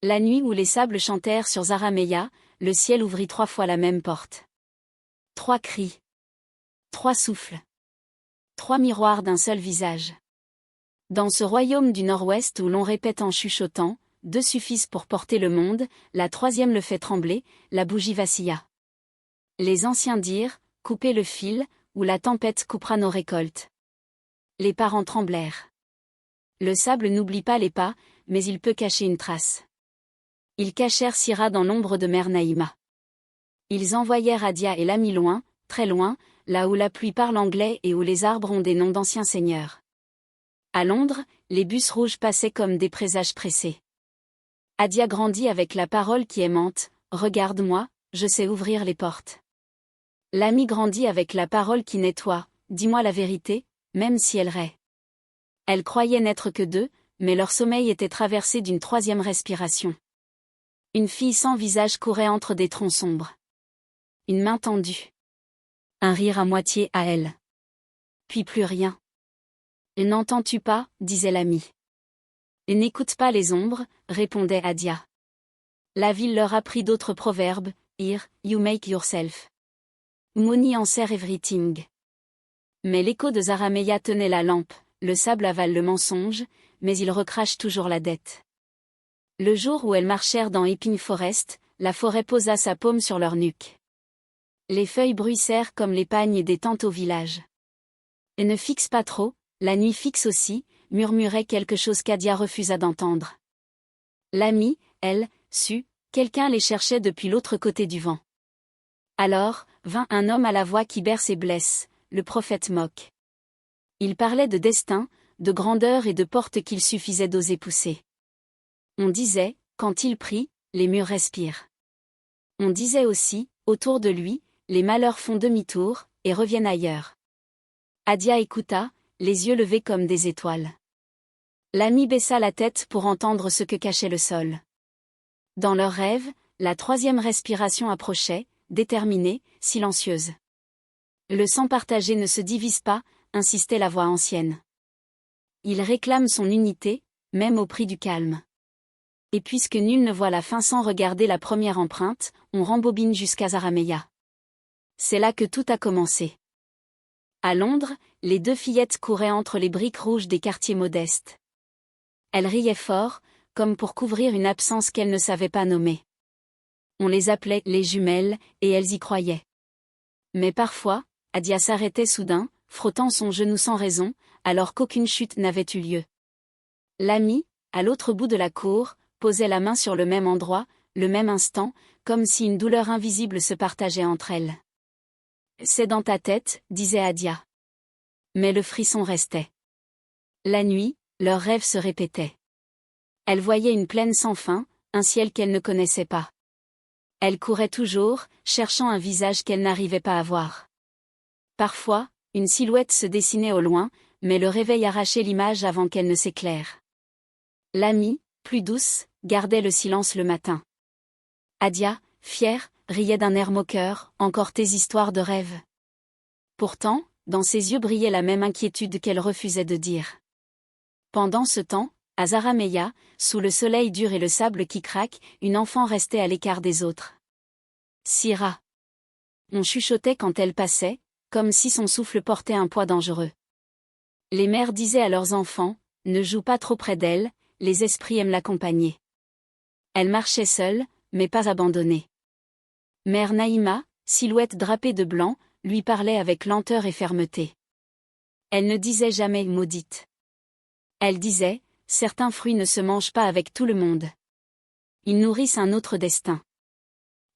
La nuit où les sables chantèrent sur Zarameya, le ciel ouvrit 3 fois la même porte. 3 cris. 3 souffles. 3 miroirs d'un seul visage. Dans ce royaume du Nord-Ouest où l'on répète en chuchotant, 2 suffisent pour porter le monde, la 3e le fait trembler, la bougie vacilla. Les anciens dirent, coupez le fil, ou la tempête coupera nos récoltes. Les parents tremblèrent. Le sable n'oublie pas les pas, mais il peut cacher une trace. Ils cachèrent Sira dans l'ombre de Mère Naïma. Ils envoyèrent Adia et l'ami loin, très loin, là où la pluie parle anglais et où les arbres ont des noms d'anciens seigneurs. À Londres, les bus rouges passaient comme des présages pressés. Adia grandit avec la parole qui aimante, regarde-moi, je sais ouvrir les portes. L'ami grandit avec la parole qui nettoie, dis-moi la vérité, même si elle rait. Elle croyait n'être que 2, mais leur sommeil était traversé d'une 3e respiration. Une fille sans visage courait entre des troncs sombres. Une main tendue. Un rire à moitié à elle. Puis plus rien. Et n'entends-tu pas, disait l'ami. Et n'écoute pas les ombres, répondait Adia. La ville leur apprit d'autres proverbes, Here, you make yourself. Money answer everything. Mais l'écho de Zarameya tenait la lampe, le sable avale le mensonge, mais il recrache toujours la dette. Le jour où elles marchèrent dans Epping Forest, la forêt posa sa paume sur leur nuque. Les feuilles bruissèrent comme les pagnes des tentes au village. Et ne fixe pas trop, la nuit fixe aussi, murmurait quelque chose qu'Adia refusa d'entendre. L'amie, elle, sut, quelqu'un les cherchait depuis l'autre côté du vent. Alors, vint un homme à la voix qui berce et blesse, le prophète moque. Il parlait de destin, de grandeur et de portes qu'il suffisait d'oser pousser. On disait, quand il prie, les murs respirent. On disait aussi, autour de lui, les malheurs font demi-tour, et reviennent ailleurs. Adia écouta, les yeux levés comme des étoiles. L'ami baissa la tête pour entendre ce que cachait le sol. Dans leurs rêves, la 3e respiration approchait, déterminée, silencieuse. Le sang partagé ne se divise pas, insistait la voix ancienne. Il réclame son unité, même au prix du calme. Et puisque nul ne voit la fin sans regarder la première empreinte, on rembobine jusqu'à Zarameya. C'est là que tout a commencé. À Londres, les 2 fillettes couraient entre les briques rouges des quartiers modestes. Elles riaient fort, comme pour couvrir une absence qu'elles ne savaient pas nommer. On les appelait les jumelles, et elles y croyaient. Mais parfois, Adia s'arrêtait soudain, frottant son genou sans raison, alors qu'aucune chute n'avait eu lieu. L'ami, à l'autre bout de la cour, posait la main sur le même endroit, le même instant, comme si une douleur invisible se partageait entre elles. C'est dans ta tête, disait Adia. Mais le frisson restait. La nuit, leurs rêves se répétaient. Elle voyait une plaine sans fin, un ciel qu'elle ne connaissait pas. Elle courait toujours, cherchant un visage qu'elle n'arrivait pas à voir. Parfois, une silhouette se dessinait au loin, mais le réveil arrachait l'image avant qu'elle ne s'éclaire. L'amie, plus douce, gardait le silence le matin. Adia, fière, riait d'un air moqueur, encore tes histoires de rêve. Pourtant, dans ses yeux brillait la même inquiétude qu'elle refusait de dire. Pendant ce temps, à Zarameya, sous le soleil dur et le sable qui craque, une enfant restait à l'écart des autres. Sira. On chuchotait quand elle passait, comme si son souffle portait un poids dangereux. Les mères disaient à leurs enfants, ne joue pas trop près d'elle, les esprits aiment l'accompagner. Elle marchait seule, mais pas abandonnée. Mère Naïma, silhouette drapée de blanc, lui parlait avec lenteur et fermeté. Elle ne disait jamais maudite. Elle disait, certains fruits ne se mangent pas avec tout le monde. Ils nourrissent un autre destin.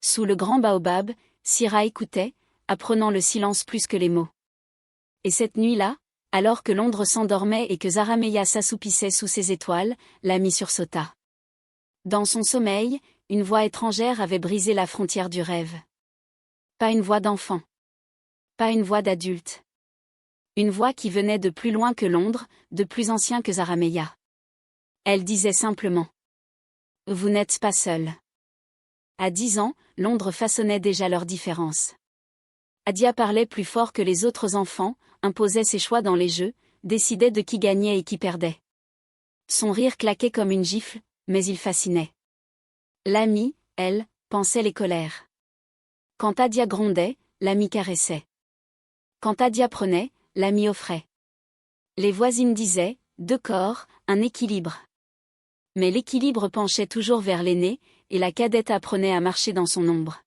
Sous le grand baobab, Sira écoutait, apprenant le silence plus que les mots. Et cette nuit-là, alors que Londres s'endormait et que Zarameya s'assoupissait sous ses étoiles, l'ami sursauta. Dans son sommeil, une voix étrangère avait brisé la frontière du rêve. Pas une voix d'enfant. Pas une voix d'adulte. Une voix qui venait de plus loin que Londres, de plus ancien que Zarameya. Elle disait simplement. Vous n'êtes pas seul. À 10 ans, Londres façonnait déjà leurs différences. Adia parlait plus fort que les autres enfants, imposait ses choix dans les jeux, décidait de qui gagnait et qui perdait. Son rire claquait comme une gifle, mais il fascinait. L'amie, elle, pensait les colères. Quand Adia grondait, l'amie caressait. Quand Adia prenait, l'amie offrait. Les voisines disaient, 2 corps, un équilibre. Mais l'équilibre penchait toujours vers l'aînée, et la cadette apprenait à marcher dans son ombre.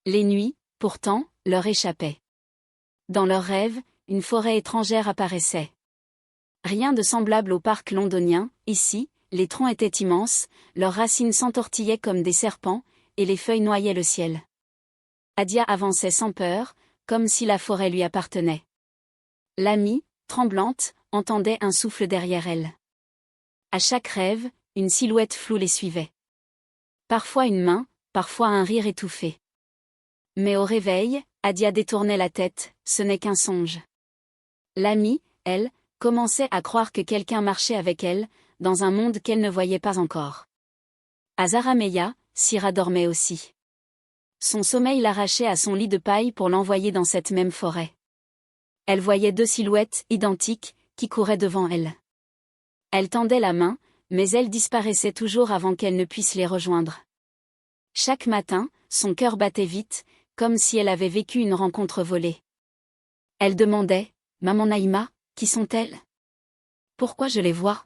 Les nuits, pourtant, leur échappaient. Dans leurs rêves, une forêt étrangère apparaissait. Rien de semblable au parc londonien, ici, les troncs étaient immenses, leurs racines s'entortillaient comme des serpents, et les feuilles noyaient le ciel. Adia avançait sans peur, comme si la forêt lui appartenait. L'amie, tremblante, entendait un souffle derrière elle. À chaque rêve, une silhouette floue les suivait. Parfois une main, parfois un rire étouffé. Mais au réveil, Adia détournait la tête, ce n'est qu'un songe. L'amie, elle, commençait à croire que quelqu'un marchait avec elle, dans un monde qu'elle ne voyait pas encore. À Zarameya, Syrah dormait aussi. Son sommeil l'arrachait à son lit de paille pour l'envoyer dans cette même forêt. Elle voyait 2 silhouettes identiques, qui couraient devant elle. Elle tendait la main, mais elles disparaissaient toujours avant qu'elle ne puisse les rejoindre. Chaque matin, son cœur battait vite, comme si elle avait vécu une rencontre volée. Elle demandait, « Maman Naïma, qui sont-elles? Pourquoi je les vois ?»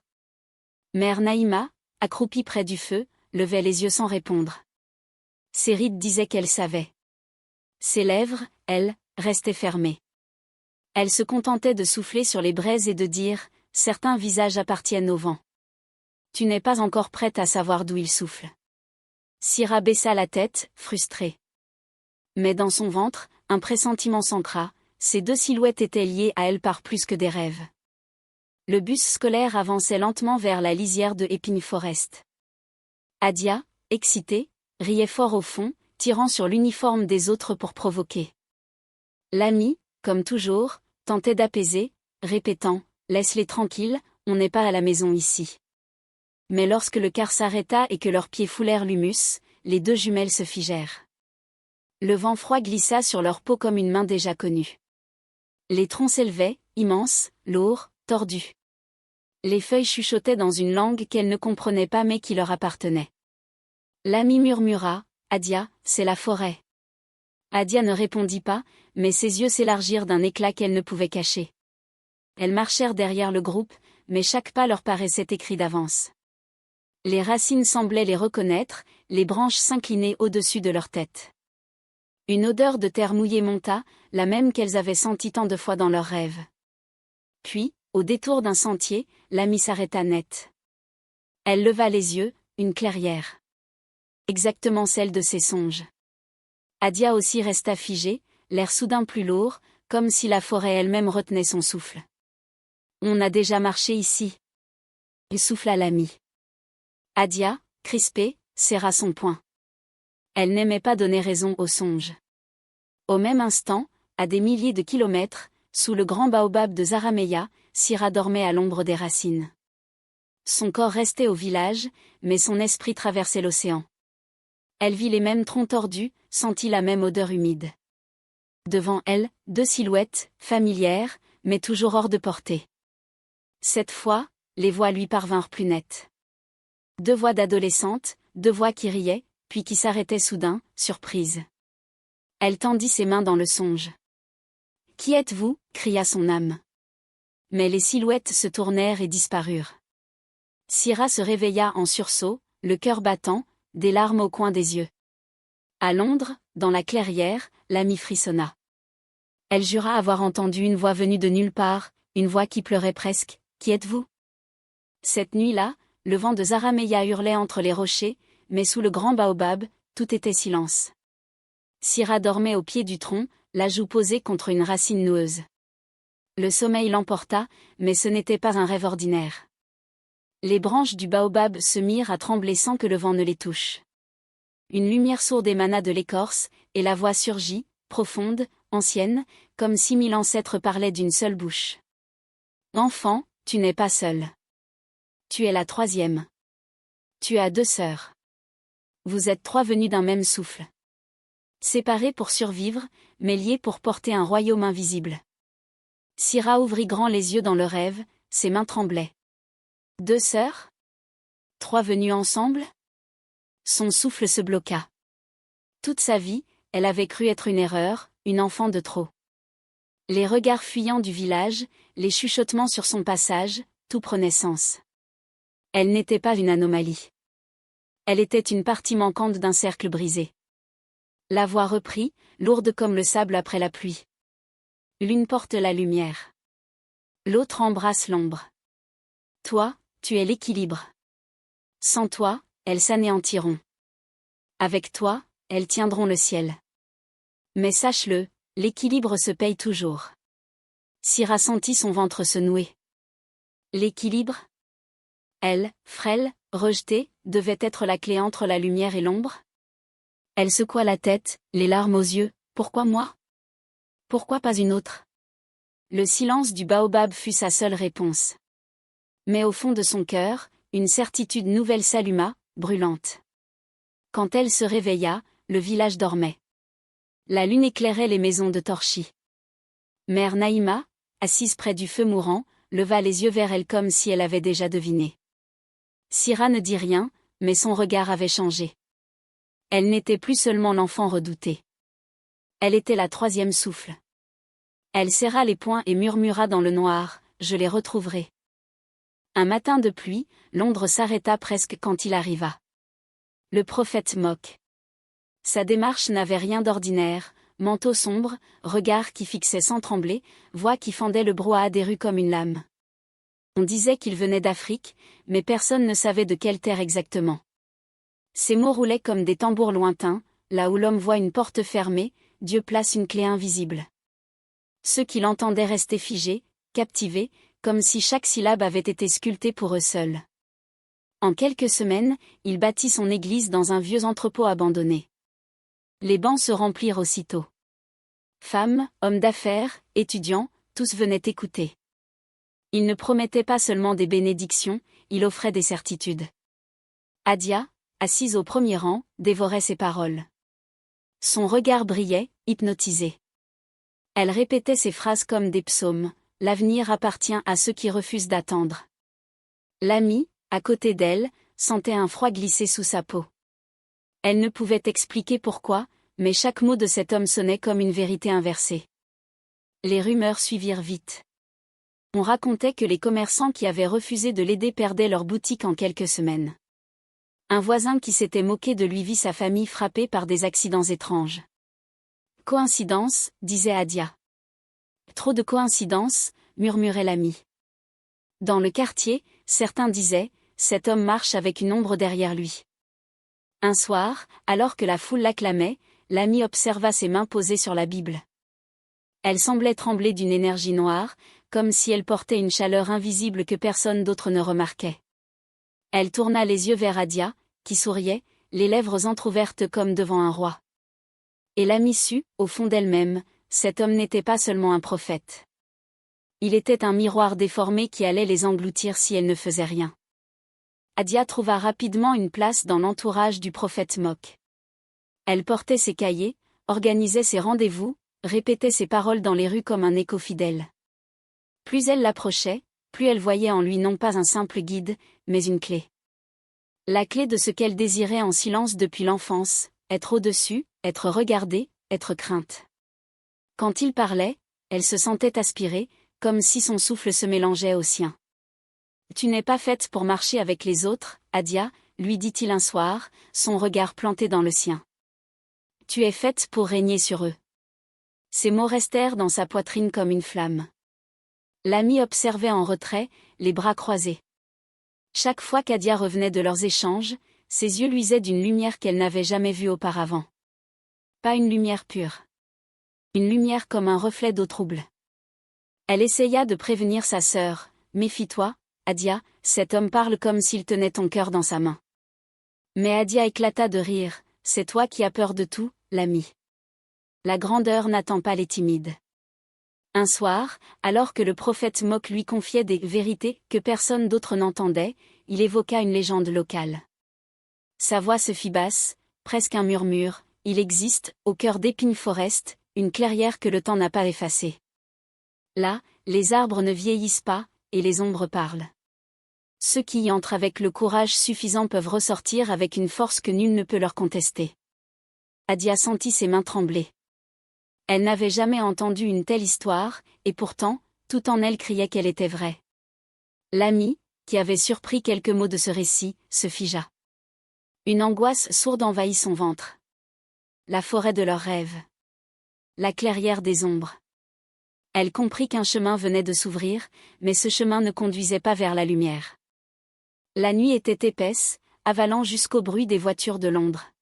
Mère Naïma, accroupie près du feu, levait les yeux sans répondre. Ses rides disaient qu'elle savait. Ses lèvres, elles, restaient fermées. Elle se contentait de souffler sur les braises et de dire, « Certains visages appartiennent au vent. Tu n'es pas encore prête à savoir d'où il souffle. » Syrah baissa la tête, frustrée. Mais dans son ventre, un pressentiment s'ancra, ces 2 silhouettes étaient liées à elle par plus que des rêves. Le bus scolaire avançait lentement vers la lisière de Epping Forest. Adia, excitée, riait fort au fond, tirant sur l'uniforme des autres pour provoquer. L'amie, comme toujours, tentait d'apaiser, répétant, « Laisse-les tranquilles, on n'est pas à la maison ici. » Mais lorsque le car s'arrêta et que leurs pieds foulèrent l'humus, les 2 jumelles se figèrent. Le vent froid glissa sur leur peau comme une main déjà connue. Les troncs s'élevaient, immenses, lourds, tordus. Les feuilles chuchotaient dans une langue qu'elles ne comprenaient pas mais qui leur appartenait. L'amie murmura, « Adia, c'est la forêt. » Adia ne répondit pas, mais ses yeux s'élargirent d'un éclat qu'elle ne pouvait cacher. Elles marchèrent derrière le groupe, mais chaque pas leur paraissait écrit d'avance. Les racines semblaient les reconnaître, les branches s'inclinaient au-dessus de leur tête. Une odeur de terre mouillée monta, la même qu'elles avaient sentie tant de fois dans leurs rêves. Puis, au détour d'un sentier, l'amie s'arrêta net. Elle leva les yeux, une clairière. Exactement celle de ses songes. Adia aussi resta figée, l'air soudain plus lourd, comme si la forêt elle-même retenait son souffle. « On a déjà marché ici. » Il souffla l'amie. Adia, crispée, serra son poing. Elle n'aimait pas donner raison aux songes. Au même instant, à des milliers de kilomètres, sous le grand baobab de Zarameya, Syrah dormait à l'ombre des racines. Son corps restait au village, mais son esprit traversait l'océan. Elle vit les mêmes troncs tordus, sentit la même odeur humide. Devant elle, 2 silhouettes, familières, mais toujours hors de portée. Cette fois, les voix lui parvinrent plus nettes. 2 voix d'adolescentes, 2 voix qui riaient, puis qui s'arrêtaient soudain, surprise. Elle tendit ses mains dans le songe. « Qui êtes-vous » cria son âme. Mais les silhouettes se tournèrent et disparurent. Syrah se réveilla en sursaut, le cœur battant, des larmes au coin des yeux. À Londres, dans la clairière, l'amie frissonna. Elle jura avoir entendu une voix venue de nulle part, une voix qui pleurait presque. « Qui êtes-vous » Cette nuit-là, le vent de Zarameya hurlait entre les rochers, mais sous le grand baobab, tout était silence. Syrah dormait au pied du tronc, la joue posée contre une racine noueuse. Le sommeil l'emporta, mais ce n'était pas un rêve ordinaire. Les branches du baobab se mirent à trembler sans que le vent ne les touche. Une lumière sourde émana de l'écorce, et la voix surgit, profonde, ancienne, comme si 1000 ancêtres parlaient d'une seule bouche. « Enfant, tu n'es pas seul. Tu es la 3e. Tu as 2 sœurs. Vous êtes 3 venus d'un même souffle. Séparés pour survivre, mais liés pour porter un royaume invisible. » Syrah ouvrit grand les yeux dans le rêve, ses mains tremblaient. 2 sœurs ? 3 venues ensemble ? Son souffle se bloqua. Toute sa vie, elle avait cru être une erreur, une enfant de trop. Les regards fuyants du village, les chuchotements sur son passage, tout prenait sens. Elle n'était pas une anomalie. Elle était une partie manquante d'un cercle brisé. La voix reprit, lourde comme le sable après la pluie. L'une porte la lumière. L'autre embrasse l'ombre. Toi, tu es l'équilibre. Sans toi, elles s'anéantiront. Avec toi, elles tiendront le ciel. Mais sache-le, l'équilibre se paye toujours. Syrah sentit son ventre se nouer. L'équilibre? Elle, frêle, rejetée, devait être la clé entre la lumière et l'ombre? Elle secoua la tête, les larmes aux yeux. Pourquoi moi? Pourquoi pas une autre? Le silence du baobab fut sa seule réponse. Mais au fond de son cœur, une certitude nouvelle s'alluma, brûlante. Quand elle se réveilla, le village dormait. La lune éclairait les maisons de Torchi. Mère Naïma, assise près du feu mourant, leva les yeux vers elle comme si elle avait déjà deviné. Syrah ne dit rien, mais son regard avait changé. Elle n'était plus seulement l'enfant redouté. Elle était la troisième souffle. Elle serra les poings et murmura dans le noir, « Je les retrouverai. » Un matin de pluie, Londres s'arrêta presque quand il arriva. Le prophète moque. Sa démarche n'avait rien d'ordinaire, manteau sombre, regard qui fixait sans trembler, voix qui fendait le brouhaha des rues comme une lame. On disait qu'il venait d'Afrique, mais personne ne savait de quelle terre exactement. Ses mots roulaient comme des tambours lointains, là où l'homme voit une porte fermée, Dieu place une clé invisible. Ceux qui l'entendaient restaient figés, captivés, comme si chaque syllabe avait été sculptée pour eux seuls. En quelques semaines, il bâtit son église dans un vieux entrepôt abandonné. Les bancs se remplirent aussitôt. Femmes, hommes d'affaires, étudiants, tous venaient écouter. Il ne promettait pas seulement des bénédictions, il offrait des certitudes. Adia, assise au premier rang, dévorait ses paroles. Son regard brillait, hypnotisé. Elle répétait ses phrases comme des psaumes, « L'avenir appartient à ceux qui refusent d'attendre. » L'ami, à côté d'elle, sentait un froid glisser sous sa peau. Elle ne pouvait expliquer pourquoi, mais chaque mot de cet homme sonnait comme une vérité inversée. Les rumeurs suivirent vite. On racontait que les commerçants qui avaient refusé de l'aider perdaient leur boutique en quelques semaines. Un voisin qui s'était moqué de lui vit sa famille frappée par des accidents étranges. Coïncidence, disait Adia. Trop de coïncidences, murmurait l'ami. Dans le quartier, certains disaient, cet homme marche avec une ombre derrière lui. Un soir, alors que la foule l'acclamait, l'ami observa ses mains posées sur la Bible. Elle semblait trembler d'une énergie noire, comme si elle portait une chaleur invisible que personne d'autre ne remarquait. Elle tourna les yeux vers Adia, qui souriait, les lèvres entr'ouvertes comme devant un roi. Et l'ami sut, au fond d'elle-même, cet homme n'était pas seulement un prophète. Il était un miroir déformé qui allait les engloutir si elle ne faisait rien. Adia trouva rapidement une place dans l'entourage du prophète Mok. Elle portait ses cahiers, organisait ses rendez-vous, répétait ses paroles dans les rues comme un écho fidèle. Plus elle l'approchait, plus elle voyait en lui non pas un simple guide, mais une clé. La clé de ce qu'elle désirait en silence depuis l'enfance, être au-dessus, être regardée, être crainte. Quand il parlait, elle se sentait aspirée, comme si son souffle se mélangeait au sien. « Tu n'es pas faite pour marcher avec les autres, Adia, lui dit-il un soir, son regard planté dans le sien. Tu es faite pour régner sur eux. » Ces mots restèrent dans sa poitrine comme une flamme. L'ami observait en retrait, les bras croisés. Chaque fois qu'Adia revenait de leurs échanges, ses yeux luisaient d'une lumière qu'elle n'avait jamais vue auparavant. Pas une lumière pure. Une lumière comme un reflet d'eau trouble. Elle essaya de prévenir sa sœur, « Méfie-toi, Adia, cet homme parle comme s'il tenait ton cœur dans sa main. » Mais Adia éclata de rire, « C'est toi qui as peur de tout, l'ami. La grandeur n'attend pas les timides. » Un soir, alors que le prophète Mok lui confiait des vérités que personne d'autre n'entendait, il évoqua une légende locale. Sa voix se fit basse, presque un murmure, « Il existe, au cœur d'Épine Forest, une clairière que le temps n'a pas effacée. Là, les arbres ne vieillissent pas, et les ombres parlent. Ceux qui y entrent avec le courage suffisant peuvent ressortir avec une force que nul ne peut leur contester. Adia sentit ses mains trembler. Elle n'avait jamais entendu une telle histoire, et pourtant, tout en elle criait qu'elle était vraie. L'ami, qui avait surpris quelques mots de ce récit, se figea. Une angoisse sourde envahit son ventre. La forêt de leurs rêves. La clairière des ombres. Elle comprit qu'un chemin venait de s'ouvrir, mais ce chemin ne conduisait pas vers la lumière. La nuit était épaisse, avalant jusqu'au bruit des voitures de Londres.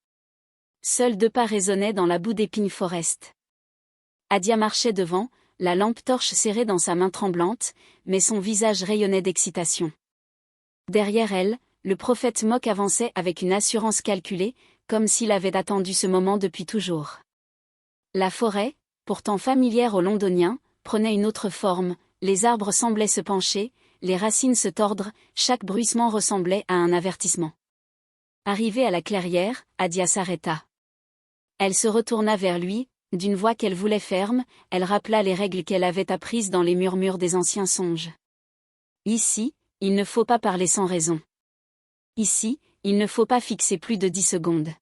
Seuls 2 pas résonnaient dans la boue d'Épine Forest. Adia marchait devant, la lampe torche serrée dans sa main tremblante, mais son visage rayonnait d'excitation. Derrière elle, le prophète Mok avançait avec une assurance calculée, comme s'il avait attendu ce moment depuis toujours. La forêt, pourtant familière aux Londoniens, prenait une autre forme, les arbres semblaient se pencher, les racines se tordre, chaque bruissement ressemblait à un avertissement. Arrivée à la clairière, Adia s'arrêta. Elle se retourna vers lui, d'une voix qu'elle voulait ferme, elle rappela les règles qu'elle avait apprises dans les murmures des anciens songes. Ici, il ne faut pas parler sans raison. Ici, il ne faut pas fixer plus de 10 secondes.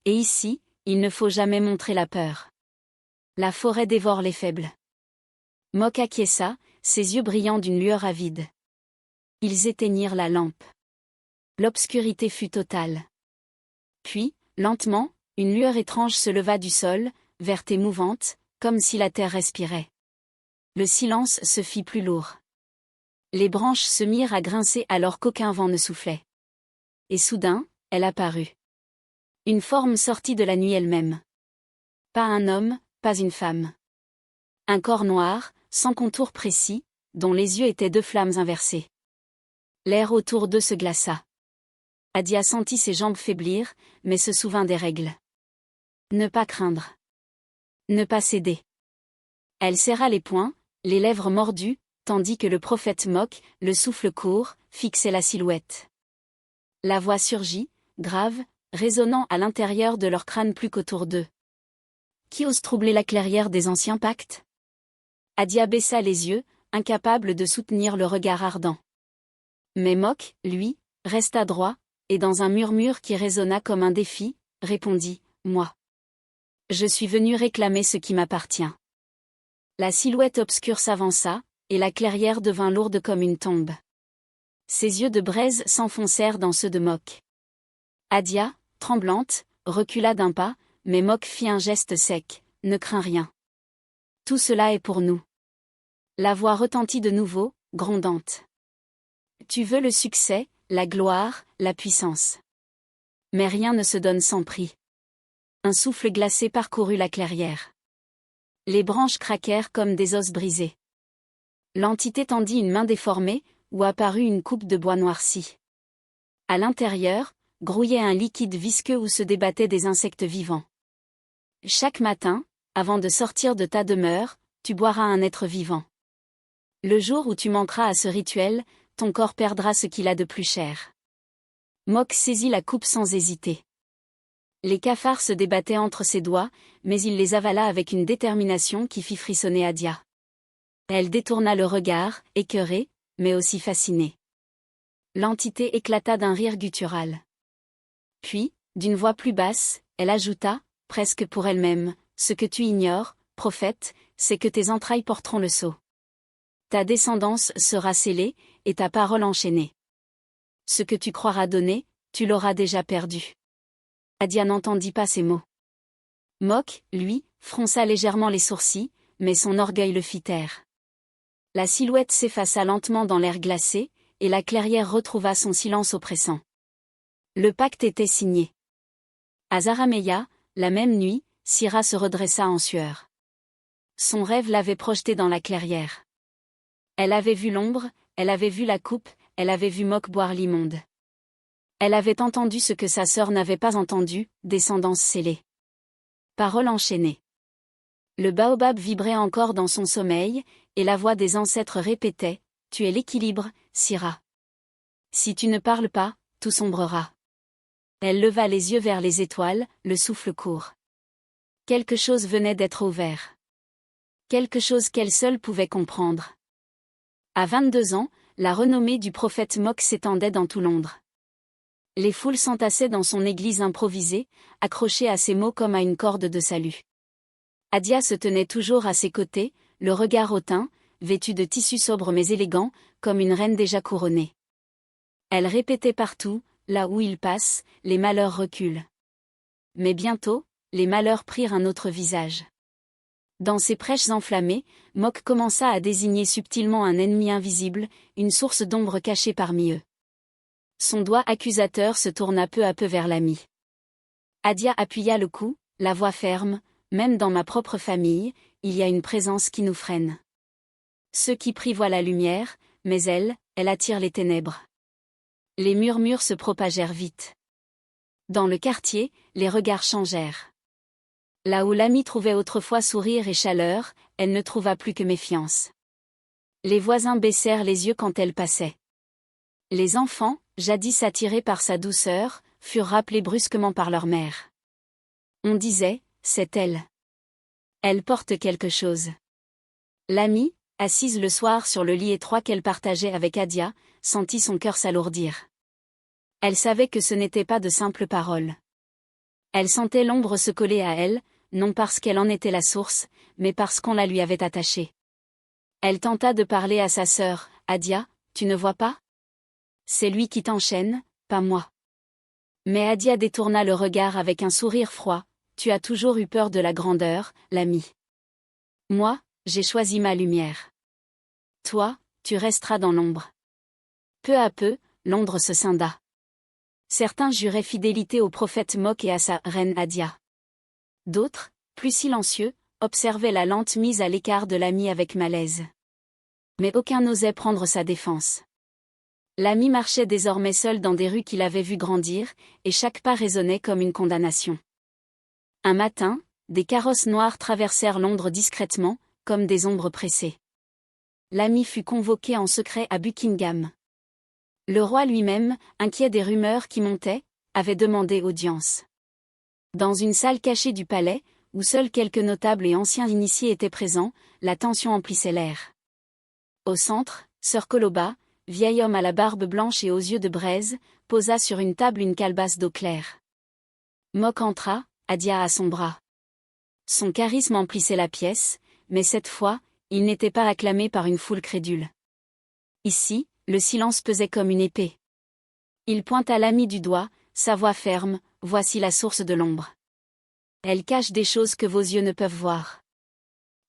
Et ici, il ne faut jamais montrer la peur. La forêt dévore les faibles. Mok acquiesça, ses yeux brillant d'une lueur avide. Ils éteignirent la lampe. L'obscurité fut totale. Puis, lentement, une lueur étrange se leva du sol, verte et mouvante, comme si la terre respirait. Le silence se fit plus lourd. Les branches se mirent à grincer alors qu'aucun vent ne soufflait. Et soudain, elle apparut. Une forme sortit de la nuit elle-même. Pas un homme, pas une femme. Un corps noir, sans contour précis, dont les yeux étaient 2 flammes inversées. L'air autour d'eux se glaça. Adia sentit ses jambes faiblir, mais se souvint des règles. Ne pas craindre. Ne pas céder. Elle serra les poings, les lèvres mordues, tandis que le prophète Mok, le souffle court, fixait la silhouette. La voix surgit, grave, résonnant à l'intérieur de leur crâne plus qu'autour d'eux. Qui ose troubler la clairière des anciens pactes? Adia baissa les yeux, incapable de soutenir le regard ardent. Mais Mok, lui, resta droit, et dans un murmure qui résonna comme un défi, répondit « Moi. Je suis venu réclamer ce qui m'appartient. » La silhouette obscure s'avança, et la clairière devint lourde comme une tombe. Ses yeux de braise s'enfoncèrent dans ceux de Mok. Adia, tremblante, recula d'un pas, mais Mok fit un geste sec, « Ne crains rien. Tout cela est pour nous. » La voix retentit de nouveau, grondante. « Tu veux le succès, la gloire, la puissance. Mais rien ne se donne sans prix. » Un souffle glacé parcourut la clairière. Les branches craquèrent comme des os brisés. L'entité tendit une main déformée, où apparut une coupe de bois noirci. À l'intérieur, grouillait un liquide visqueux où se débattaient des insectes vivants. Chaque matin, avant de sortir de ta demeure, tu boiras un être vivant. Le jour où tu manqueras à ce rituel, ton corps perdra ce qu'il a de plus cher. Mok saisit la coupe sans hésiter. Les cafards se débattaient entre ses doigts, mais il les avala avec une détermination qui fit frissonner Adia. Elle détourna le regard, écœurée, mais aussi fascinée. L'entité éclata d'un rire guttural. Puis, d'une voix plus basse, elle ajouta, presque pour elle-même, « Ce que tu ignores, prophète, c'est que tes entrailles porteront le sceau. Ta descendance sera scellée, et ta parole enchaînée. Ce que tu croiras donner, tu l'auras déjà perdu. » Adia n'entendit pas ces mots. Mok, lui, fronça légèrement les sourcils, mais son orgueil le fit taire. La silhouette s'effaça lentement dans l'air glacé, et la clairière retrouva son silence oppressant. Le pacte était signé. À Zarameya, la même nuit, Syrah se redressa en sueur. Son rêve l'avait projetée dans la clairière. Elle avait vu l'ombre, elle avait vu la coupe, elle avait vu Mok boire l'immonde. Elle avait entendu ce que sa sœur n'avait pas entendu, descendance scellée. Paroles enchaînées. Le baobab vibrait encore dans son sommeil, et la voix des ancêtres répétait, « Tu es l'équilibre, Syrah. Si tu ne parles pas, tout sombrera. » Elle leva les yeux vers les étoiles, le souffle court. Quelque chose venait d'être ouvert. Quelque chose qu'elle seule pouvait comprendre. À 22 ans, la renommée du prophète Mok s'étendait dans tout Londres. Les foules s'entassaient dans son église improvisée, accrochées à ses mots comme à une corde de salut. Adia se tenait toujours à ses côtés, le regard hautain, vêtue de tissus sobres mais élégants, comme une reine déjà couronnée. Elle répétait partout, là où il passe, les malheurs reculent. Mais bientôt, les malheurs prirent un autre visage. Dans ses prêches enflammées, Mok commença à désigner subtilement un ennemi invisible, une source d'ombre cachée parmi eux. Son doigt accusateur se tourna peu à peu vers l'ami. Adia appuya le cou, la voix ferme, « Même dans ma propre famille, il y a une présence qui nous freine. Ceux qui prient voient la lumière, mais elle attire les ténèbres. » Les murmures se propagèrent vite. Dans le quartier, les regards changèrent. Là où l'ami trouvait autrefois sourire et chaleur, elle ne trouva plus que méfiance. Les voisins baissèrent les yeux quand elle passait. Les enfants, jadis attirés par sa douceur, furent rappelés brusquement par leur mère. On disait, c'est elle. Elle porte quelque chose. L'amie, assise le soir sur le lit étroit qu'elle partageait avec Adia, sentit son cœur s'alourdir. Elle savait que ce n'était pas de simples paroles. Elle sentait l'ombre se coller à elle, non parce qu'elle en était la source, mais parce qu'on la lui avait attachée. Elle tenta de parler à sa sœur, « Adia, tu ne vois pas ? C'est lui qui t'enchaîne, pas moi. » Mais Adia détourna le regard avec un sourire froid, « Tu as toujours eu peur de la grandeur, l'ami. Moi, j'ai choisi ma lumière. Toi, tu resteras dans l'ombre. » Peu à peu, Londres se scinda. Certains juraient fidélité au prophète Mok et à sa reine Adia. D'autres, plus silencieux, observaient la lente mise à l'écart de l'ami avec malaise. Mais aucun n'osait prendre sa défense. L'ami marchait désormais seul dans des rues qu'il avait vues grandir, et chaque pas résonnait comme une condamnation. Un matin, des carrosses noires traversèrent Londres discrètement, comme des ombres pressées. L'ami fut convoqué en secret à Buckingham. Le roi lui-même, inquiet des rumeurs qui montaient, avait demandé audience. Dans une salle cachée du palais, où seuls quelques notables et anciens initiés étaient présents, la tension emplissait l'air. Au centre, Sir Coloba, vieil homme à la barbe blanche et aux yeux de braise, posa sur une table une calebasse d'eau claire. Mok entra, Adia à son bras. Son charisme emplissait la pièce, mais cette fois, il n'était pas acclamé par une foule crédule. Ici, le silence pesait comme une épée. Il pointa l'ami du doigt, sa voix ferme, « Voici la source de l'ombre. Elle cache des choses que vos yeux ne peuvent voir. »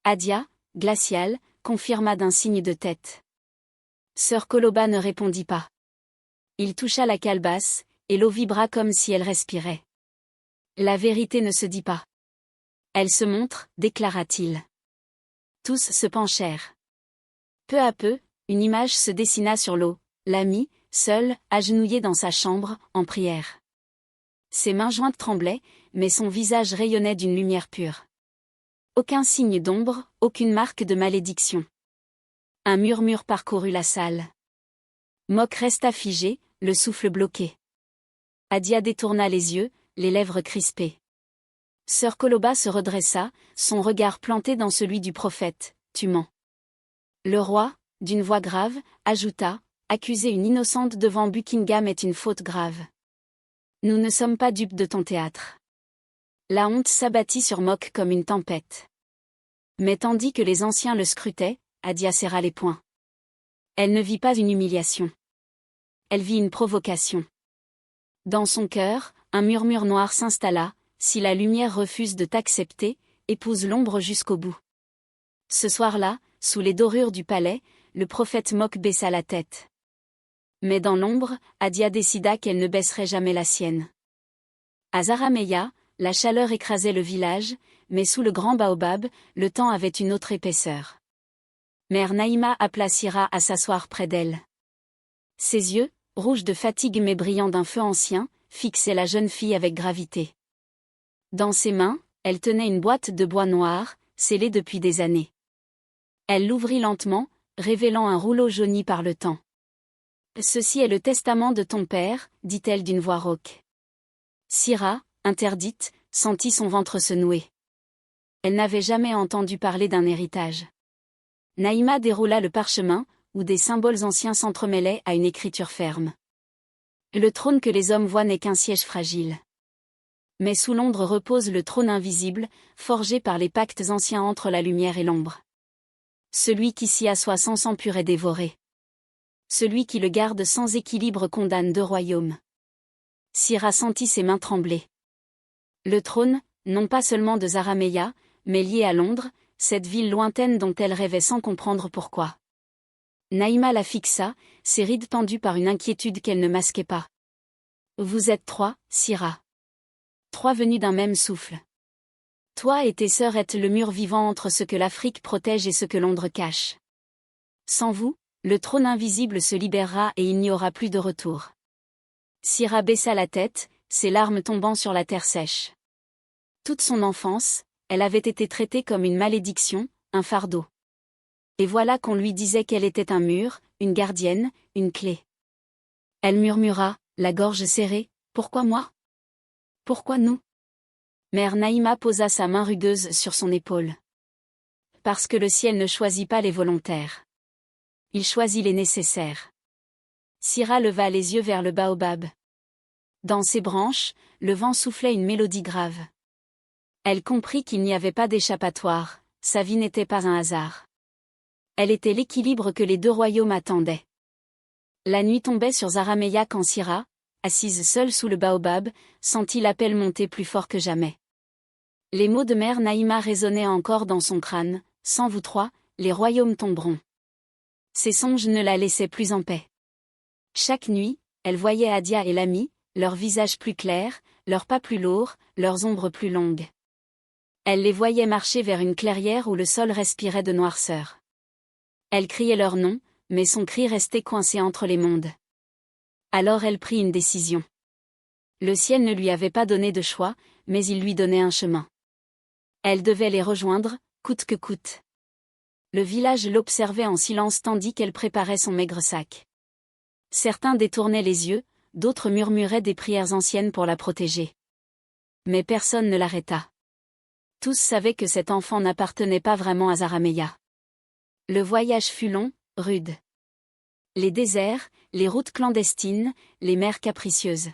Adia, glaciale, confirma d'un signe de tête. Sir Coloba ne répondit pas. Il toucha la calebasse, et l'eau vibra comme si elle respirait. La vérité ne se dit pas. Elle se montre, déclara-t-il. Tous se penchèrent. Peu à peu, une image se dessina sur l'eau, l'ami, seul, agenouillé dans sa chambre, en prière. Ses mains jointes tremblaient, mais son visage rayonnait d'une lumière pure. Aucun signe d'ombre, aucune marque de malédiction. Un murmure parcourut la salle. Mok resta figé, le souffle bloqué. Adia détourna les yeux, les lèvres crispées. Sir Coloba se redressa, son regard planté dans celui du prophète, « Tu mens. » Le roi, d'une voix grave, ajouta, « Accuser une innocente devant Buckingham est une faute grave. Nous ne sommes pas dupes de ton théâtre. » La honte s'abattit sur Mok comme une tempête. Mais tandis que les anciens le scrutaient, Adia serra les poings. Elle ne vit pas une humiliation. Elle vit une provocation. Dans son cœur, un murmure noir s'installa, « Si la lumière refuse de t'accepter, épouse l'ombre jusqu'au bout. » Ce soir-là, sous les dorures du palais, le prophète Mok baissa la tête. Mais dans l'ombre, Adia décida qu'elle ne baisserait jamais la sienne. À Zarameya, la chaleur écrasait le village, mais sous le grand baobab, le temps avait une autre épaisseur. Mère Naïma appela Sira à s'asseoir près d'elle. Ses yeux, rouges de fatigue mais brillants d'un feu ancien, fixaient la jeune fille avec gravité. Dans ses mains, elle tenait une boîte de bois noir, scellée depuis des années. Elle l'ouvrit lentement, révélant un rouleau jauni par le temps. « Ceci est le testament de ton père, » dit-elle d'une voix rauque. Sira, interdite, sentit son ventre se nouer. Elle n'avait jamais entendu parler d'un héritage. Naïma déroula le parchemin, où des symboles anciens s'entremêlaient à une écriture ferme. Le trône que les hommes voient n'est qu'un siège fragile. Mais sous l'ombre repose le trône invisible, forgé par les pactes anciens entre la lumière et l'ombre. Celui qui s'y assoit sans sang pur est dévoré. Celui qui le garde sans équilibre condamne 2 royaumes. Syrah sentit ses mains trembler. Le trône, non pas seulement de Zarameya, mais lié à Londres, cette ville lointaine dont elle rêvait sans comprendre pourquoi. Naïma la fixa, ses rides tendues par une inquiétude qu'elle ne masquait pas. Vous êtes 3, Syrah. 3 venus d'un même souffle. Toi et tes sœurs êtes le mur vivant entre ce que l'Afrique protège et ce que Londres cache. Sans vous, le trône invisible se libérera et il n'y aura plus de retour. Syrah baissa la tête, ses larmes tombant sur la terre sèche. Toute son enfance, elle avait été traitée comme une malédiction, un fardeau. Et voilà qu'on lui disait qu'elle était un mur, une gardienne, une clé. Elle murmura, la gorge serrée, « Pourquoi moi ? Pourquoi nous ?» Mère Naïma posa sa main rugueuse sur son épaule. Parce que le ciel ne choisit pas les volontaires. Il choisit les nécessaires. Syrah leva les yeux vers le baobab. Dans ses branches, le vent soufflait une mélodie grave. Elle comprit qu'il n'y avait pas d'échappatoire, sa vie n'était pas un hasard. Elle était l'équilibre que les 2 royaumes attendaient. La nuit tombait sur Zarameya quand Syrah, assise seule sous le baobab, sentit l'appel monter plus fort que jamais. Les mots de mère Naïma résonnaient encore dans son crâne, « Sans vous 3, les royaumes tomberont. » Ses songes ne la laissaient plus en paix. Chaque nuit, elle voyait Adia et l'ami, leurs visages plus clairs, leurs pas plus lourds, leurs ombres plus longues. Elle les voyait marcher vers une clairière où le sol respirait de noirceur. Elle criait leur nom, mais son cri restait coincé entre les mondes. Alors elle prit une décision. Le ciel ne lui avait pas donné de choix, mais il lui donnait un chemin. Elle devait les rejoindre, coûte que coûte. Le village l'observait en silence tandis qu'elle préparait son maigre sac. Certains détournaient les yeux, d'autres murmuraient des prières anciennes pour la protéger. Mais personne ne l'arrêta. Tous savaient que cet enfant n'appartenait pas vraiment à Zarameya. Le voyage fut long, rude. Les déserts, les routes clandestines, les mers capricieuses.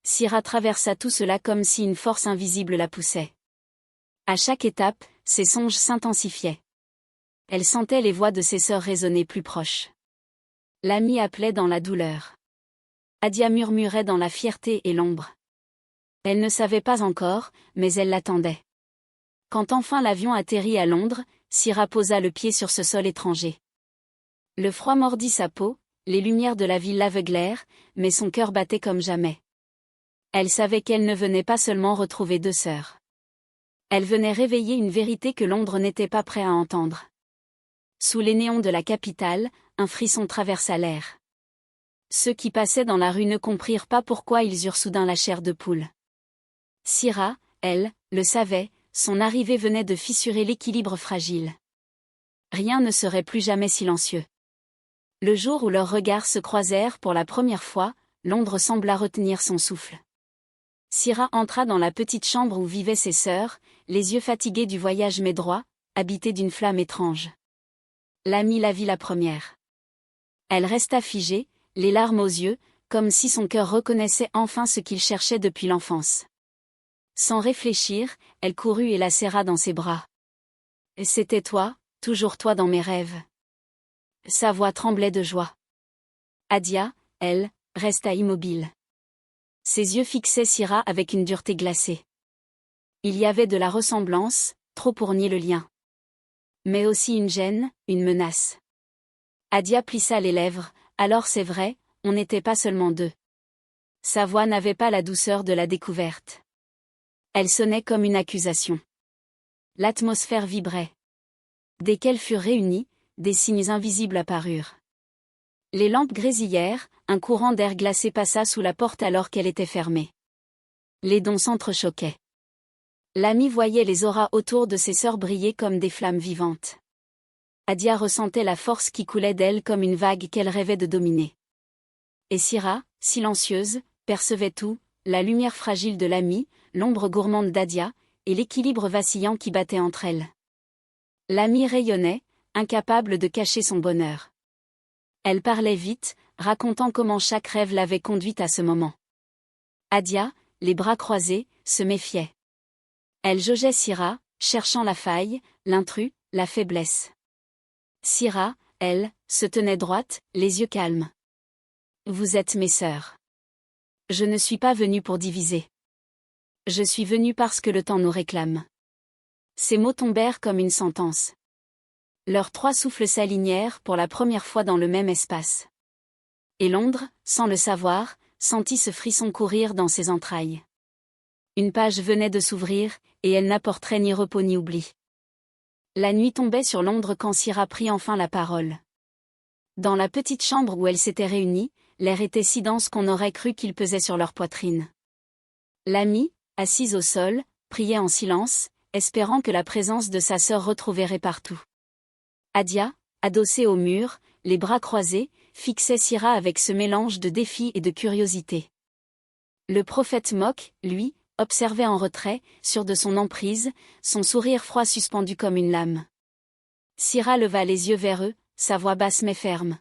Syrah traversa tout cela comme si une force invisible la poussait. À chaque étape, ses songes s'intensifiaient. Elle sentait les voix de ses sœurs résonner plus proches. L'ami appelait dans la douleur. Adia murmurait dans la fierté et l'ombre. Elle ne savait pas encore, mais elle l'attendait. Quand enfin l'avion atterrit à Londres, Syrah posa le pied sur ce sol étranger. Le froid mordit sa peau, les lumières de la ville l'aveuglèrent, mais son cœur battait comme jamais. Elle savait qu'elle ne venait pas seulement retrouver 2 sœurs. Elle venait réveiller une vérité que Londres n'était pas prêt à entendre. Sous les néons de la capitale, un frisson traversa l'air. Ceux qui passaient dans la rue ne comprirent pas pourquoi ils eurent soudain la chair de poule. Syrah, elle, le savait, son arrivée venait de fissurer l'équilibre fragile. Rien ne serait plus jamais silencieux. Le jour où leurs regards se croisèrent pour la première fois, Londres sembla retenir son souffle. Syrah entra dans la petite chambre où vivaient ses sœurs, les yeux fatigués du voyage mais droits, habités d'une flamme étrange. L'ami la vit la première. Elle resta figée, les larmes aux yeux, comme si son cœur reconnaissait enfin ce qu'il cherchait depuis l'enfance. Sans réfléchir, elle courut et la serra dans ses bras. « C'était toi, toujours toi dans mes rêves. » Sa voix tremblait de joie. Adia, elle, resta immobile. Ses yeux fixaient Syrah avec une dureté glacée. Il y avait de la ressemblance, trop pour nier le lien. Mais aussi une gêne, une menace. Adia plissa les lèvres, « Alors c'est vrai, on n'était pas seulement 2. » Sa voix n'avait pas la douceur de la découverte. Elle sonnait comme une accusation. L'atmosphère vibrait. Dès qu'elles furent réunies, des signes invisibles apparurent. Les lampes grésillèrent, un courant d'air glacé passa sous la porte alors qu'elle était fermée. Les dons s'entrechoquaient. L'ami voyait les auras autour de ses sœurs briller comme des flammes vivantes. Adia ressentait la force qui coulait d'elle comme une vague qu'elle rêvait de dominer. Et Syrah, silencieuse, percevait tout, la lumière fragile de l'ami, l'ombre gourmande d'Adia, et l'équilibre vacillant qui battait entre elles. L'ami rayonnait, incapable de cacher son bonheur. Elle parlait vite, racontant comment chaque rêve l'avait conduite à ce moment. Adia, les bras croisés, se méfiait. Elle jaugeait Syrah, cherchant la faille, l'intrus, la faiblesse. Syrah, elle, se tenait droite, les yeux calmes. Vous êtes mes sœurs. Je ne suis pas venue pour diviser. Je suis venue parce que le temps nous réclame. Ces mots tombèrent comme une sentence. Leurs 3 souffles s'alignèrent pour la première fois dans le même espace. Et Londres, sans le savoir, sentit ce frisson courir dans ses entrailles. Une page venait de s'ouvrir, et elle n'apporterait ni repos ni oubli. La nuit tombait sur Londres quand Syrah prit enfin la parole. Dans la petite chambre où elles s'étaient réunies, l'air était si dense qu'on aurait cru qu'il pesait sur leur poitrine. L'amie, assise au sol, priait en silence, espérant que la présence de sa sœur retrouverait partout. Adia, adossée au mur, les bras croisés, fixait Syrah avec ce mélange de défi et de curiosité. Le prophète Mok, lui, observait en retrait, sûr de son emprise, son sourire froid suspendu comme une lame. Syrah leva les yeux vers eux, sa voix basse mais ferme.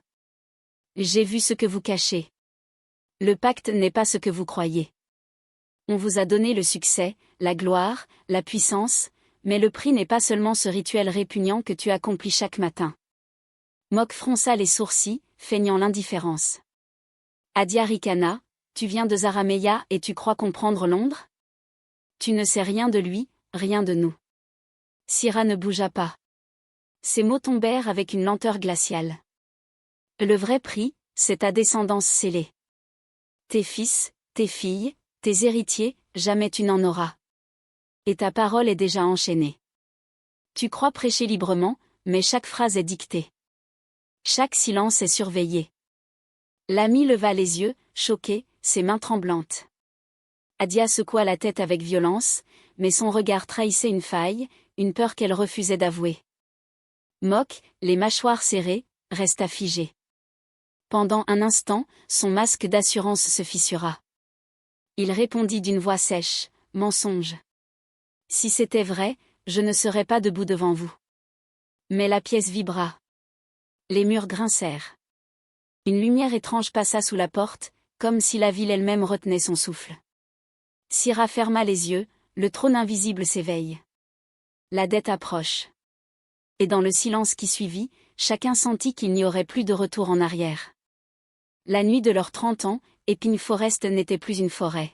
J'ai vu ce que vous cachez. Le pacte n'est pas ce que vous croyez. On vous a donné le succès, la gloire, la puissance, mais le prix n'est pas seulement ce rituel répugnant que tu accomplis chaque matin. Mok fronça les sourcils, feignant l'indifférence. Adia ricana, tu viens de Zarameya et tu crois comprendre Londres? Tu ne sais rien de lui, rien de nous. Syrah ne bougea pas. Ses mots tombèrent avec une lenteur glaciale. Le vrai prix, c'est ta descendance scellée. Tes fils, tes filles, tes héritiers, jamais tu n'en auras. Et ta parole est déjà enchaînée. Tu crois prêcher librement, mais chaque phrase est dictée. Chaque silence est surveillé. L'ami leva les yeux, choqué, ses mains tremblantes. Adia secoua la tête avec violence, mais son regard trahissait une faille, une peur qu'elle refusait d'avouer. Mok, les mâchoires serrées, resta figé. Pendant un instant, son masque d'assurance se fissura. Il répondit d'une voix sèche, « Mensonge. Si c'était vrai, je ne serais pas debout devant vous. » Mais la pièce vibra. Les murs grincèrent. Une lumière étrange passa sous la porte, comme si la ville elle-même retenait son souffle. Syrah ferma les yeux, le trône invisible s'éveille. La dette approche. Et dans le silence qui suivit, chacun sentit qu'il n'y aurait plus de retour en arrière. La nuit de leurs 30 ans, Epping Forest n'était plus une forêt.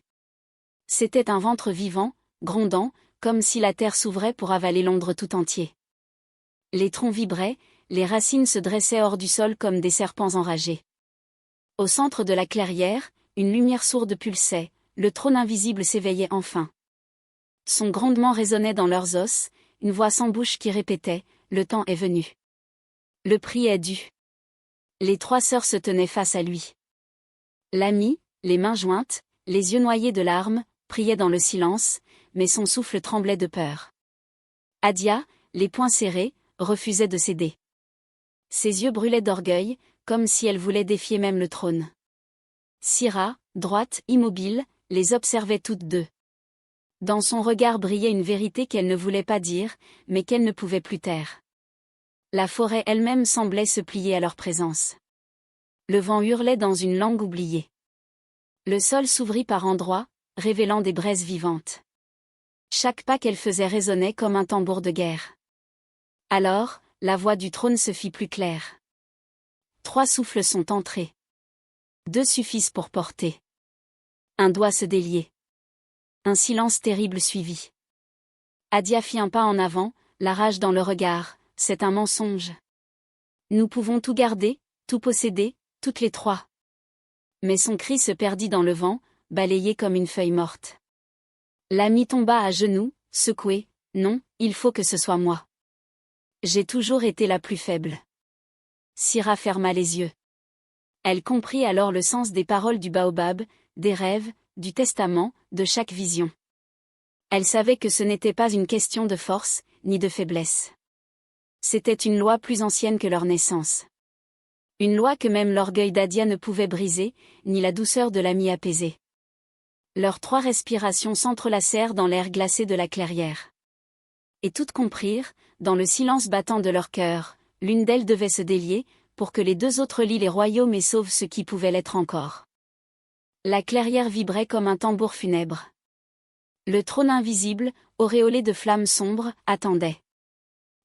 C'était un ventre vivant, grondant, comme si la terre s'ouvrait pour avaler Londres tout entier. Les troncs vibraient, les racines se dressaient hors du sol comme des serpents enragés. Au centre de la clairière, une lumière sourde pulsait, le trône invisible s'éveillait enfin. Son grondement résonnait dans leurs os, une voix sans bouche qui répétait « Le temps est venu. Le prix est dû. » Les 3 sœurs se tenaient face à lui. L'ami, les mains jointes, les yeux noyés de larmes, priait dans le silence, mais son souffle tremblait de peur. Adia, les poings serrés, refusait de céder. Ses yeux brûlaient d'orgueil, comme si elle voulait défier même le trône. Syrah, droite, immobile, les observait toutes deux. Dans son regard brillait une vérité qu'elle ne voulait pas dire, mais qu'elle ne pouvait plus taire. La forêt elle-même semblait se plier à leur présence. Le vent hurlait dans une langue oubliée. Le sol s'ouvrit par endroits, révélant des braises vivantes. Chaque pas qu'elle faisait résonnait comme un tambour de guerre. Alors, la voix du trône se fit plus claire. 3 souffles sont entrés. 2 suffisent pour porter. Un doigt se délier. Un silence terrible suivit. Adia fit un pas en avant, la rage dans le regard, c'est un mensonge. Nous pouvons tout garder, tout posséder, toutes les 3. Mais son cri se perdit dans le vent, balayé comme une feuille morte. L'ami tomba à genoux, secoué, non, il faut que ce soit moi. J'ai toujours été la plus faible. Syrah ferma les yeux. Elle comprit alors le sens des paroles du baobab, des rêves, du testament, de chaque vision. Elle savait que ce n'était pas une question de force, ni de faiblesse. C'était une loi plus ancienne que leur naissance. Une loi que même l'orgueil d'Adia ne pouvait briser, ni la douceur de l'ami apaiser. Leurs 3 respirations s'entrelacèrent dans l'air glacé de la clairière. Et toutes comprirent, dans le silence battant de leur cœur, l'une d'elles devait se délier, pour que les deux autres lient les royaumes et sauvent ce qui pouvait l'être encore. La clairière vibrait comme un tambour funèbre. Le trône invisible, auréolé de flammes sombres, attendait.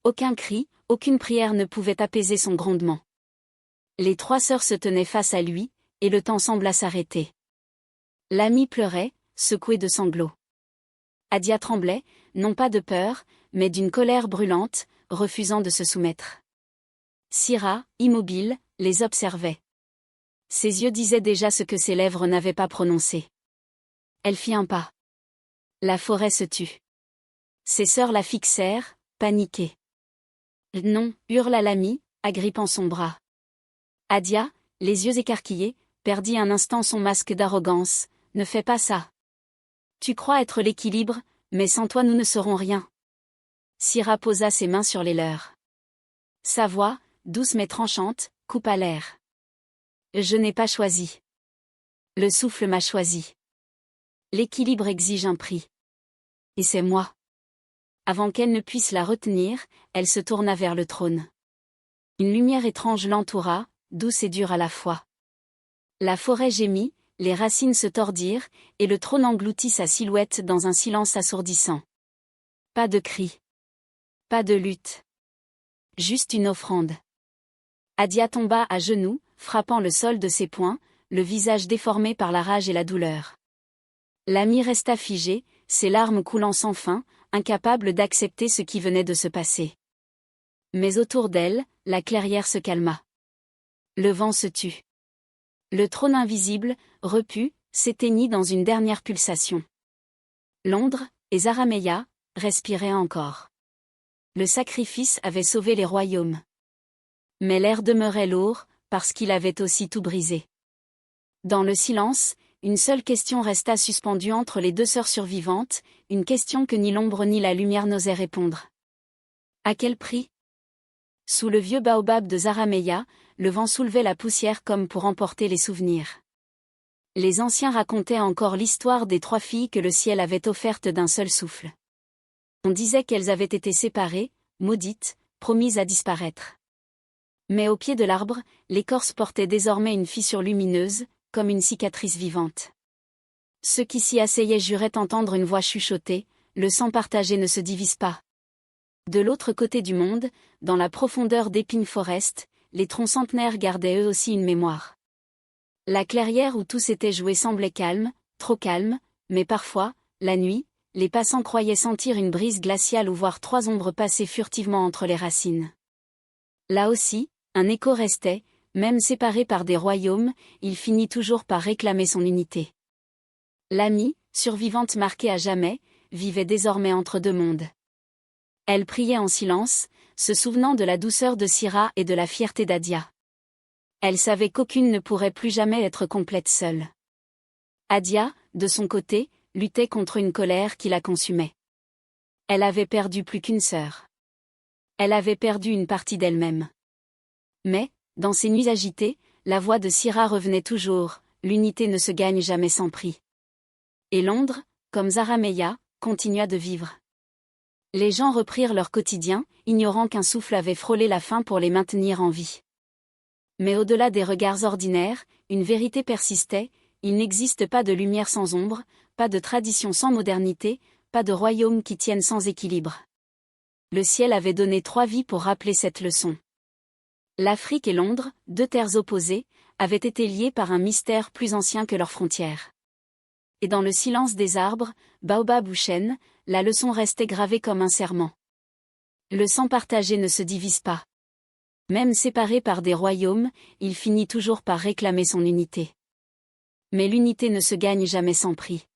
Aucun cri, aucune prière ne pouvait apaiser son grondement. Les trois sœurs se tenaient face à lui, et le temps sembla s'arrêter. L'amie pleurait, secouée de sanglots. Adia tremblait, non pas de peur, mais d'une colère brûlante, refusant de se soumettre. Syrah, immobile, les observait. Ses yeux disaient déjà ce que ses lèvres n'avaient pas prononcé. Elle fit un pas. La forêt se tut. Ses sœurs la fixèrent, paniquées. Non, hurla l'amie, agrippant son bras. Adia, les yeux écarquillés, perdit un instant son masque d'arrogance. Ne fais pas ça. Tu crois être l'équilibre, mais sans toi nous ne serons rien. Syrah posa ses mains sur les leurs. Sa voix, douce mais tranchante, coupa l'air. Je n'ai pas choisi. Le souffle m'a choisi. L'équilibre exige un prix. Et c'est moi. Avant qu'elle ne puisse la retenir, elle se tourna vers le trône. Une lumière étrange l'entoura, douce et dure à la fois. La forêt gémit, les racines se tordirent, et le trône engloutit sa silhouette dans un silence assourdissant. Pas de cris. Pas de lutte. Juste une offrande. Adia tomba à genoux, frappant le sol de ses poings, le visage déformé par la rage et la douleur. L'amie resta figée, ses larmes coulant sans fin, incapable d'accepter ce qui venait de se passer. Mais autour d'elle, la clairière se calma. Le vent se tut. Le trône invisible, repu, s'éteignit dans une dernière pulsation. Londres, et Zarameya, respiraient encore. Le sacrifice avait sauvé les royaumes. Mais l'air demeurait lourd, parce qu'il avait aussi tout brisé. Dans le silence, une seule question resta suspendue entre les deux sœurs survivantes, une question que ni l'ombre ni la lumière n'osaient répondre. À quel prix? Sous le vieux baobab de Zarameya, le vent soulevait la poussière comme pour emporter les souvenirs. Les anciens racontaient encore l'histoire des trois filles que le ciel avait offertes d'un seul souffle. On disait qu'elles avaient été séparées, maudites, promises à disparaître. Mais au pied de l'arbre, l'écorce portait désormais une fissure lumineuse, comme une cicatrice vivante. Ceux qui s'y asseyaient juraient entendre une voix chuchoter, le sang partagé ne se divise pas. De l'autre côté du monde, dans la profondeur d'Épine Forest, les troncs centenaires gardaient eux aussi une mémoire. La clairière où tout s'était joué semblait calme, trop calme, mais parfois, la nuit, les passants croyaient sentir une brise glaciale ou voir trois ombres passer furtivement entre les racines. Là aussi, un écho restait, même séparé par des royaumes, il finit toujours par réclamer son unité. L'amie, survivante marquée à jamais, vivait désormais entre deux mondes. Elle priait en silence, se souvenant de la douceur de Syrah et de la fierté d'Adia. Elle savait qu'aucune ne pourrait plus jamais être complète seule. Adia, de son côté, luttait contre une colère qui la consumait. Elle avait perdu plus qu'une sœur. Elle avait perdu une partie d'elle-même. Mais, dans ces nuits agitées, la voix de Syrah revenait toujours, l'unité ne se gagne jamais sans prix. Et Londres, comme Zarameya, continua de vivre. Les gens reprirent leur quotidien, ignorant qu'un souffle avait frôlé la faim pour les maintenir en vie. Mais au-delà des regards ordinaires, une vérité persistait, il n'existe pas de lumière sans ombre, pas de tradition sans modernité, pas de royaume qui tienne sans équilibre. Le ciel avait donné 3 vies pour rappeler cette leçon. L'Afrique et Londres, 2 terres opposées, avaient été liées par un mystère plus ancien que leurs frontières. Et dans le silence des arbres, baobab ou chêne, la leçon restait gravée comme un serment. Le sang partagé ne se divise pas. Même séparé par des royaumes, il finit toujours par réclamer son unité. Mais l'unité ne se gagne jamais sans prix.